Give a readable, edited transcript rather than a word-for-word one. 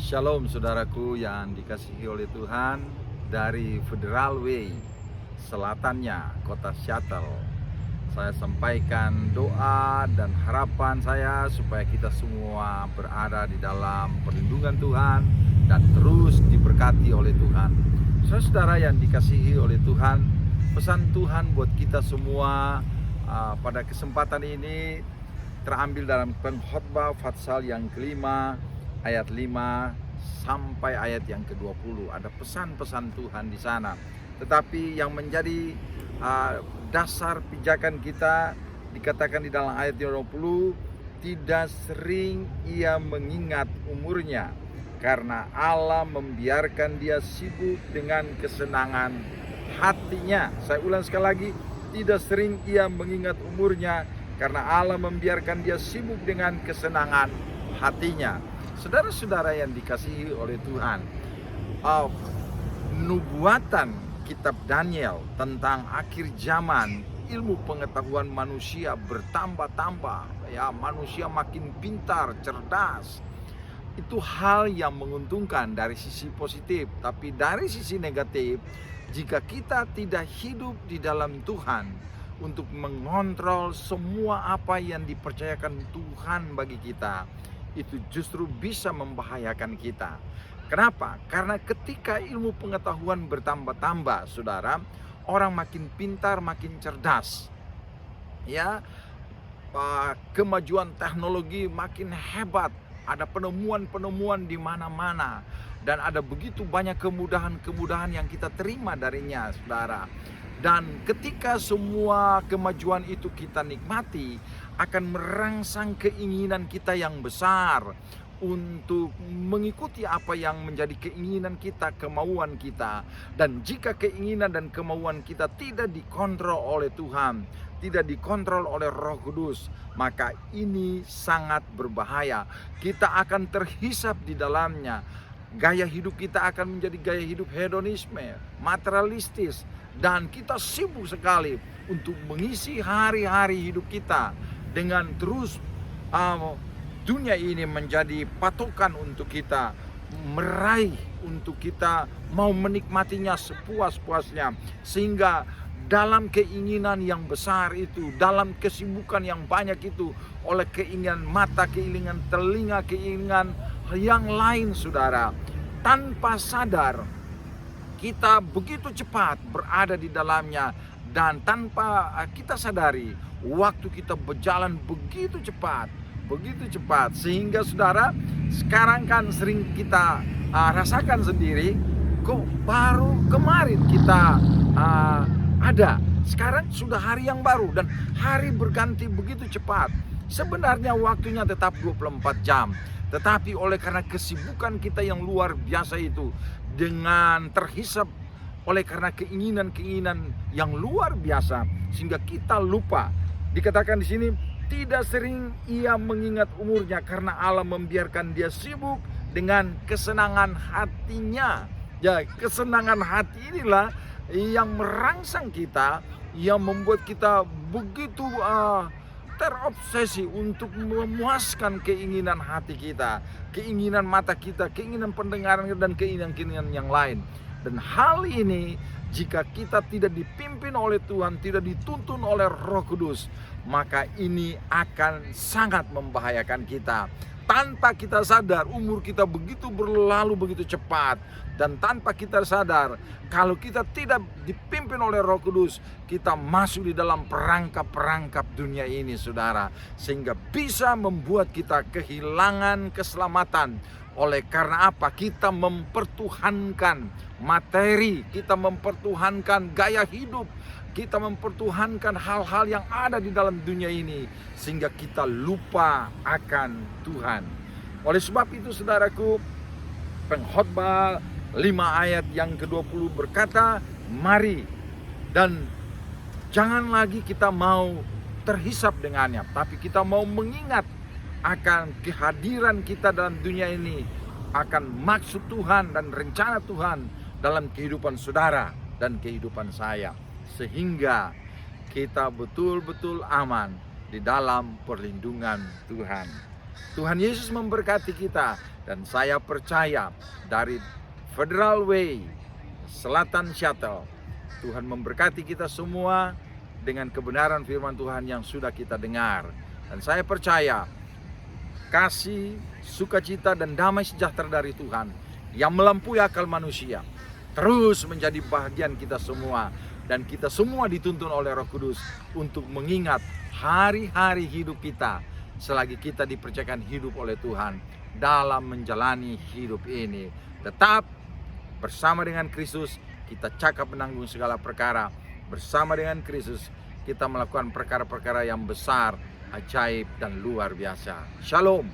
Shalom saudaraku yang dikasihi oleh Tuhan. Dari Federal Way selatannya kota Seattle, saya sampaikan doa dan harapan saya supaya kita semua berada di dalam perlindungan Tuhan dan terus diberkati oleh Tuhan. Saudara yang dikasihi oleh Tuhan, pesan Tuhan buat kita semua pada kesempatan ini terambil dalam Pengkhotbah pasal yang kelima ayat 5 sampai ayat yang ke-20. Ada pesan-pesan Tuhan di sana. Tetapi yang menjadi dasar pijakan kita dikatakan di dalam ayat 20, tidak sering ia mengingat umurnya karena Allah membiarkan dia sibuk dengan kesenangan hatinya. Saya ulang sekali lagi, tidak sering ia mengingat umurnya karena Allah membiarkan dia sibuk dengan kesenangan hatinya. Saudara-saudara yang dikasihi oleh Tuhan, nubuatan kitab Daniel tentang akhir zaman, ilmu pengetahuan manusia bertambah-tambah, ya, manusia makin pintar, cerdas. Itu hal yang menguntungkan dari sisi positif, tapi dari sisi negatif, jika kita tidak hidup di dalam Tuhan untuk mengontrol semua apa yang dipercayakan Tuhan bagi kita, itu justru bisa membahayakan kita. Kenapa? Karena ketika ilmu pengetahuan bertambah-tambah, saudara, orang makin pintar, makin cerdas. Ya, kemajuan teknologi makin hebat, ada penemuan-penemuan di mana-mana, dan ada begitu banyak kemudahan-kemudahan yang kita terima darinya, saudara. Dan ketika semua kemajuan itu kita nikmati, akan merangsang keinginan kita yang besar untuk mengikuti apa yang menjadi keinginan kita, kemauan kita. Dan jika keinginan dan kemauan kita tidak dikontrol oleh Tuhan, tidak dikontrol oleh Roh Kudus, maka ini sangat berbahaya. Kita akan terhisap di dalamnya. Gaya hidup kita akan menjadi gaya hidup hedonisme, materialistis, dan kita sibuk sekali untuk mengisi hari-hari hidup kita dengan terus dunia ini menjadi patokan untuk kita meraih, untuk kita mau menikmatinya sepuas-puasnya, sehingga dalam keinginan yang besar itu, dalam kesibukan yang banyak itu, oleh keinginan mata, keinginan telinga, keinginan yang lain, saudara, tanpa sadar kita begitu cepat berada di dalamnya, dan tanpa kita sadari waktu kita berjalan begitu cepat, sehingga saudara, sekarang kan sering kita rasakan sendiri, kok baru kemarin kita ada, sekarang sudah hari yang baru, dan hari berganti begitu cepat. Sebenarnya waktunya tetap 24 jam, tetapi oleh karena kesibukan kita yang luar biasa itu, dengan terhisap oleh karena keinginan-keinginan yang luar biasa, sehingga kita lupa. Dikatakan di sini, tidak sering ia mengingat umurnya karena Allah membiarkan dia sibuk dengan kesenangan hatinya. Ya, kesenangan hati inilah yang merangsang kita, yang membuat kita begitu terobsesi untuk memuaskan keinginan hati kita, keinginan mata kita, keinginan pendengaran dan keinginan-keinginan yang lain. Dan hal ini jika kita tidak dipimpin oleh Tuhan, tidak dituntun oleh Roh Kudus, maka ini akan sangat membahayakan kita. Tanpa kita sadar, umur kita begitu berlalu begitu cepat. Dan tanpa kita sadar, kalau kita tidak dipimpin oleh Roh Kudus, kita masuk di dalam perangkap-perangkap dunia ini, saudara, sehingga bisa membuat kita kehilangan keselamatan. Oleh karena apa? Kita mempertuhankan materi, kita mempertuhankan gaya hidup, kita mempertuhankan hal-hal yang ada di dalam dunia ini, sehingga kita lupa akan Tuhan. Oleh sebab itu, saudaraku, Pengkhotbah 5 ayat yang ke-20 berkata, mari, dan jangan lagi kita mau terhisap dengannya, tapi kita mau mengingat akan kehadiran kita dalam dunia ini, akan maksud Tuhan dan rencana Tuhan dalam kehidupan saudara dan kehidupan saya, sehingga kita betul-betul aman di dalam perlindungan Tuhan. Tuhan Yesus memberkati kita. Dan saya percaya dari Federal Way, Selatan Shuttle, Tuhan memberkati kita semua dengan kebenaran firman Tuhan yang sudah kita dengar. Dan saya percaya kasih, sukacita, dan damai sejahtera dari Tuhan yang melampaui akal manusia terus menjadi bahagian kita semua. Dan kita semua dituntun oleh Roh Kudus untuk mengingat hari-hari hidup kita selagi kita dipercayakan hidup oleh Tuhan dalam menjalani hidup ini. Tetap bersama dengan Kristus, kita cakap menanggung segala perkara. Bersama dengan Kristus, kita melakukan perkara-perkara yang besar, ajaib, dan luar biasa. Shalom.